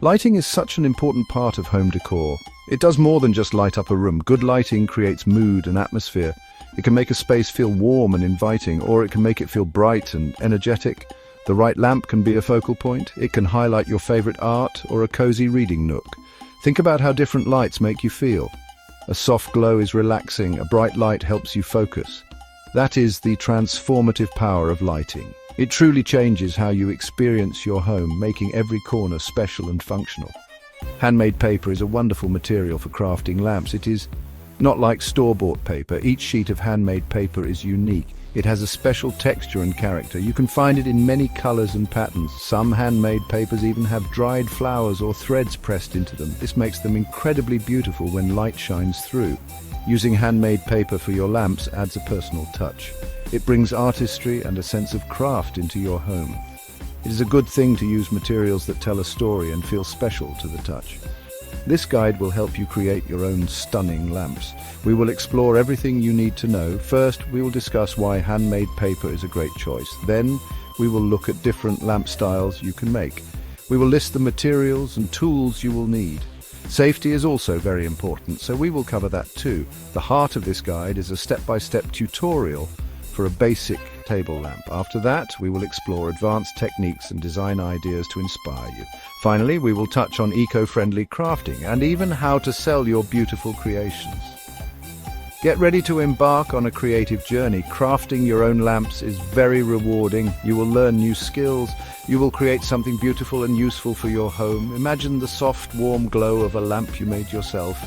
Lighting is such an important part of home decor. It does more than just light up a room. Good lighting creates mood and atmosphere. It can make a space feel warm and inviting, or it can make it feel bright and energetic. The right lamp can be a focal point. It can highlight your favorite art or a cozy reading nook. Think about how different lights make you feel. A soft glow is relaxing, a bright light helps you focus. That is the transformative power of lighting. It truly changes how you experience your home, making every corner special and functional. Handmade paper is a wonderful material for crafting lamps. It is not like store-bought paper. Each sheet of handmade paper is unique. It has a special texture and character. You can find it in many colors and patterns. Some handmade papers even have dried flowers or threads pressed into them. This makes them incredibly beautiful when light shines through. Using handmade paper for your lamps adds a personal touch. It brings artistry and a sense of craft into your home. It is a good thing to use materials that tell a story and feel special to the touch. This guide will help you create your own stunning lamps. We will explore everything you need to know. First, we will discuss why handmade paper is a great choice. Then, we will look at different lamp styles you can make. We will list the materials and tools you will need. Safety is also very important, so we will cover that too. The heart of this guide is a step-by-step tutorial for a basic table lamp. After that, we will explore advanced techniques and design ideas to inspire you. Finally, we will touch on eco-friendly crafting and even how to sell your beautiful creations. Get ready to embark on a creative journey. Crafting your own lamps is very rewarding. You will learn new skills. You will create something beautiful and useful for your home. Imagine the soft, warm glow of a lamp you made yourself.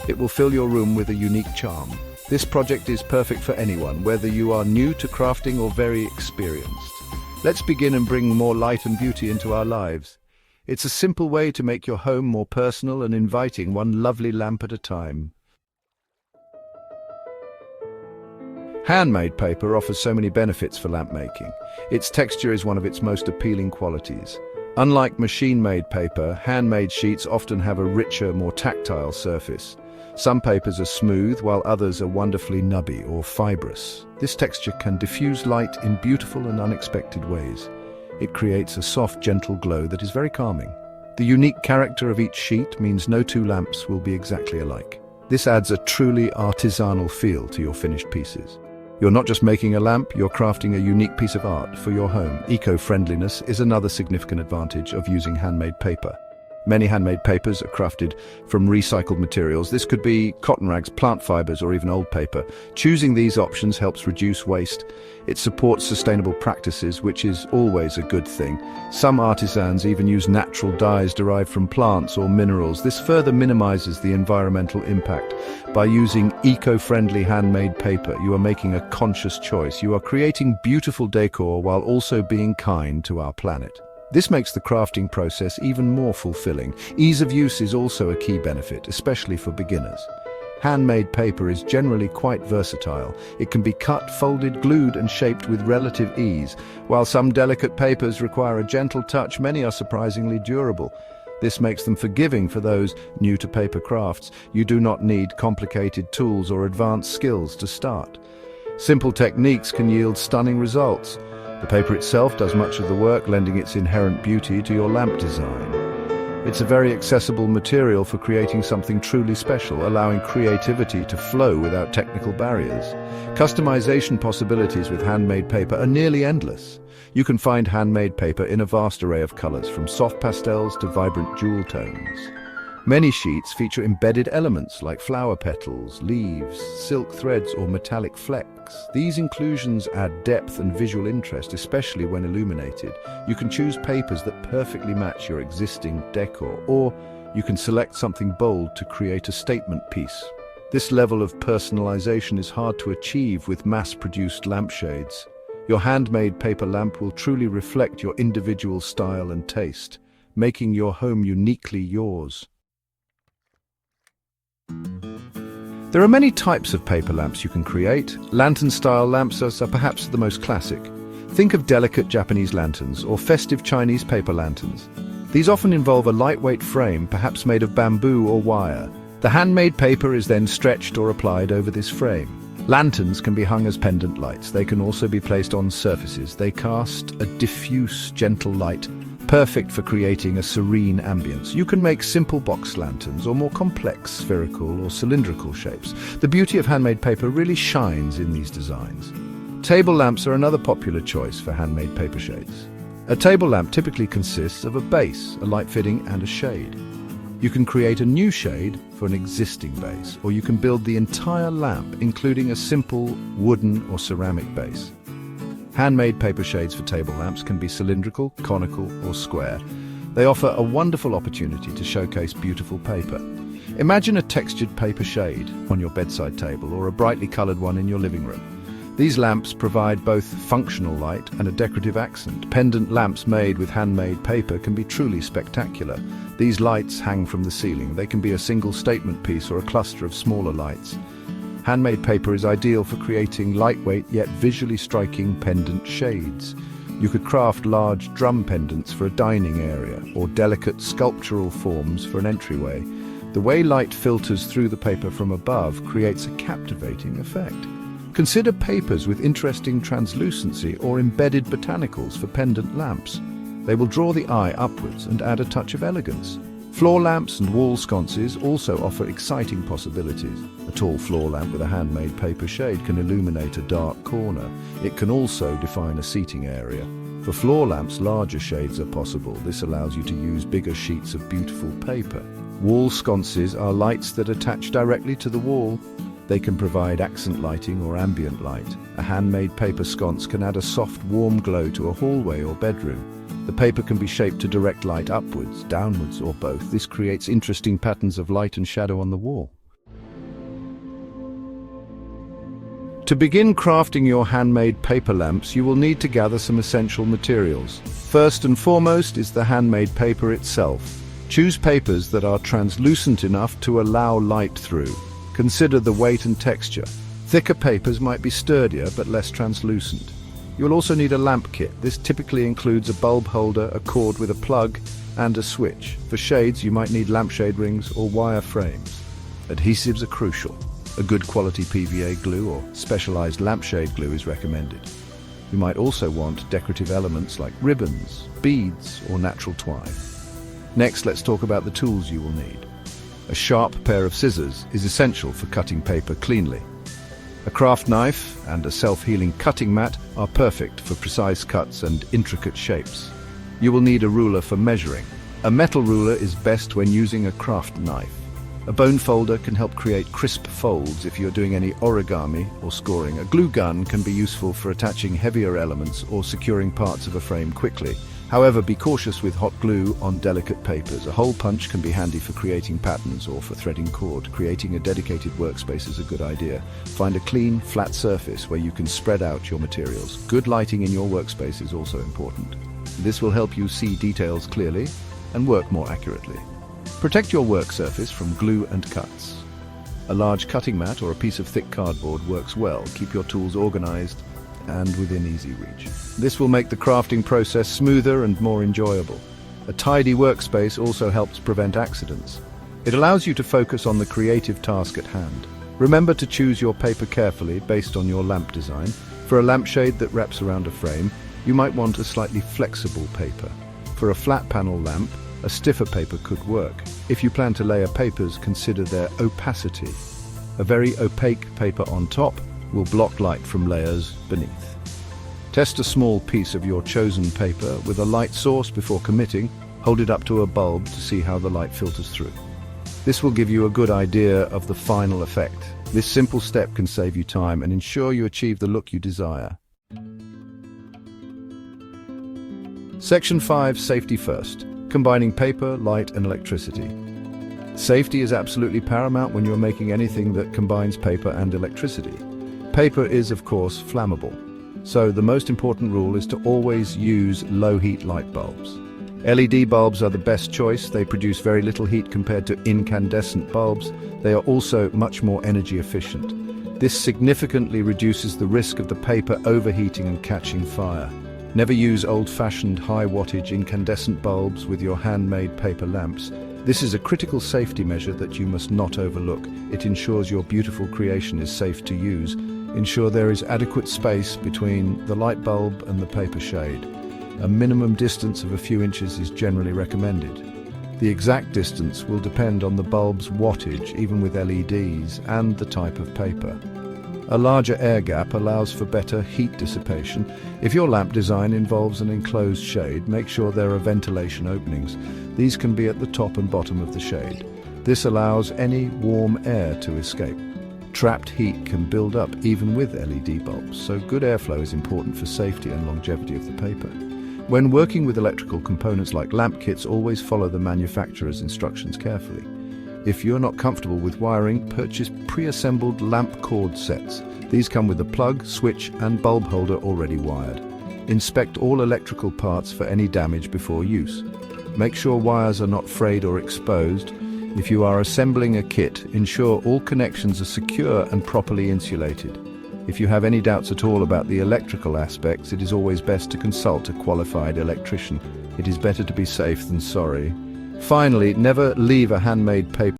It will fill your room with a unique charm. This project is perfect for anyone, whether you are new to crafting or very experienced. Let's begin and bring more light and beauty into our lives. It's a simple way to make your home more personal and inviting, one lovely lamp at a time. Handmade paper offers so many benefits for lamp making. Its texture is one of its most appealing qualities. Unlike machine-made paper, handmade sheets often have a richer, more tactile surface. Some papers are smooth, while others are wonderfully nubby or fibrous. This texture can diffuse light in beautiful and unexpected ways. It creates a soft, gentle glow that is very calming. The unique character of each sheet means no two lamps will be exactly alike. This adds a truly artisanal feel to your finished pieces. You're not just making a lamp, you're crafting a unique piece of art for your home. Eco-friendliness is another significant advantage of using handmade paper. Many handmade papers are crafted from recycled materials. This could be cotton rags, plant fibers, or even old paper. Choosing these options helps reduce waste. It supports sustainable practices, which is always a good thing. Some artisans even use natural dyes derived from plants or minerals. This further minimizes the environmental impact. By using eco-friendly handmade paper, you are making a conscious choice. You are creating beautiful decor while also being kind to our planet. This makes the crafting process even more fulfilling. Ease of use is also a key benefit, especially for beginners. Handmade paper is generally quite versatile. It can be cut, folded, glued, and shaped with relative ease. While some delicate papers require a gentle touch, many are surprisingly durable. This makes them forgiving for those new to paper crafts. You do not need complicated tools or advanced skills to start. Simple techniques can yield stunning results. The paper itself does much of the work, lending its inherent beauty to your lamp design. It's a very accessible material for creating something truly special, allowing creativity to flow without technical barriers. Customization possibilities with handmade paper are nearly endless. You can find handmade paper in a vast array of colors, from soft pastels to vibrant jewel tones. Many sheets feature embedded elements like flower petals, leaves, silk threads, or metallic flecks. These inclusions add depth and visual interest, especially when illuminated. You can choose papers that perfectly match your existing decor, or you can select something bold to create a statement piece. This level of personalization is hard to achieve with mass-produced lampshades. Your handmade paper lamp will truly reflect your individual style and taste, making your home uniquely yours. There are many types of paper lamps you can create. Lantern-style lamps are perhaps the most classic. Think of delicate Japanese lanterns or festive Chinese paper lanterns. These often involve a lightweight frame, perhaps made of bamboo or wire. The handmade paper is then stretched or applied over this frame. Lanterns can be hung as pendant lights. They can also be placed on surfaces. They cast a diffuse, gentle light, perfect for creating a serene ambience. You can make simple box lanterns or more complex spherical or cylindrical shapes. The beauty of handmade paper really shines in these designs. Table lamps are another popular choice for handmade paper shades. A table lamp typically consists of a base, a light fitting, and a shade. You can create a new shade for an existing base, or you can build the entire lamp, including a simple wooden or ceramic base. Handmade paper shades for table lamps can be cylindrical, conical, or square. They offer a wonderful opportunity to showcase beautiful paper. Imagine a textured paper shade on your bedside table or a brightly colored one in your living room. These lamps provide both functional light and a decorative accent. Pendant lamps made with handmade paper can be truly spectacular. These lights hang from the ceiling. They can be a single statement piece or a cluster of smaller lights. Handmade paper is ideal for creating lightweight yet visually striking pendant shades. You could craft large drum pendants for a dining area or delicate sculptural forms for an entryway. The way light filters through the paper from above creates a captivating effect. Consider papers with interesting translucency or embedded botanicals for pendant lamps. They will draw the eye upwards and add a touch of elegance. Floor lamps and wall sconces also offer exciting possibilities. A tall floor lamp with a handmade paper shade can illuminate a dark corner. It can also define a seating area. For floor lamps, larger shades are possible. This allows you to use bigger sheets of beautiful paper. Wall sconces are lights that attach directly to the wall. They can provide accent lighting or ambient light. A handmade paper sconce can add a soft, warm glow to a hallway or bedroom. The paper can be shaped to direct light upwards, downwards, or both. This creates interesting patterns of light and shadow on the wall. To begin crafting your handmade paper lamps, you will need to gather some essential materials. First and foremost is the handmade paper itself. Choose papers that are translucent enough to allow light through. Consider the weight and texture. Thicker papers might be sturdier but less translucent. You will also need a lamp kit. This typically includes a bulb holder, a cord with a plug, and a switch. For shades, you might need lampshade rings or wire frames. Adhesives are crucial. A good quality PVA glue or specialized lampshade glue is recommended. You might also want decorative elements like ribbons, beads, or natural twine. Next, let's talk about the tools you will need. A sharp pair of scissors is essential for cutting paper cleanly. A craft knife and a self-healing cutting mat are perfect for precise cuts and intricate shapes. You will need a ruler for measuring. A metal ruler is best when using a craft knife. A bone folder can help create crisp folds if you're doing any origami or scoring. A glue gun can be useful for attaching heavier elements or securing parts of a frame quickly. However, be cautious with hot glue on delicate papers. A hole punch can be handy for creating patterns or for threading cord. Creating a dedicated workspace is a good idea. Find a clean, flat surface where you can spread out your materials. Good lighting in your workspace is also important. This will help you see details clearly and work more accurately. Protect your work surface from glue and cuts. A large cutting mat or a piece of thick cardboard works well. Keep your tools organized and within easy reach. This will make the crafting process smoother and more enjoyable. A tidy workspace also helps prevent accidents. It allows you to focus on the creative task at hand. Remember to choose your paper carefully based on your lamp design. For a lampshade that wraps around a frame, you might want a slightly flexible paper. For a flat panel lamp, a stiffer paper could work. If you plan to layer papers, consider their opacity. A very opaque paper on top will block light from layers beneath. Test a small piece of your chosen paper with a light source before committing. Hold it up to a bulb to see how the light filters through. This will give you a good idea of the final effect. This simple step can save you time and ensure you achieve the look you desire. Section 5, Safety First. Combining paper, light, and electricity. Safety is absolutely paramount when you're making anything that combines paper and electricity. Paper is, of course, flammable. So the most important rule is to always use low-heat light bulbs. LED bulbs are the best choice. They produce very little heat compared to incandescent bulbs. They are also much more energy efficient. This significantly reduces the risk of the paper overheating and catching fire. Never use old-fashioned high-wattage incandescent bulbs with your handmade paper lamps. This is a critical safety measure that you must not overlook. It ensures your beautiful creation is safe to use. Ensure there is adequate space between the light bulb and the paper shade. A minimum distance of a few inches is generally recommended. The exact distance will depend on the bulb's wattage, even with LEDs, and the type of paper. A larger air gap allows for better heat dissipation. If your lamp design involves an enclosed shade, make sure there are ventilation openings. These can be at the top and bottom of the shade. This allows any warm air to escape. Trapped heat can build up even with LED bulbs, so good airflow is important for safety and longevity of the paper. When working with electrical components like lamp kits, always follow the manufacturer's instructions carefully. If you're not comfortable with wiring, purchase pre-assembled lamp cord sets. These come with a plug, switch, and bulb holder already wired. Inspect all electrical parts for any damage before use. Make sure wires are not frayed or exposed. If you are assembling a kit, ensure all connections are secure and properly insulated. If you have any doubts at all about the electrical aspects, it is always best to consult a qualified electrician. It is better to be safe than sorry. Finally, never leave a handmade paper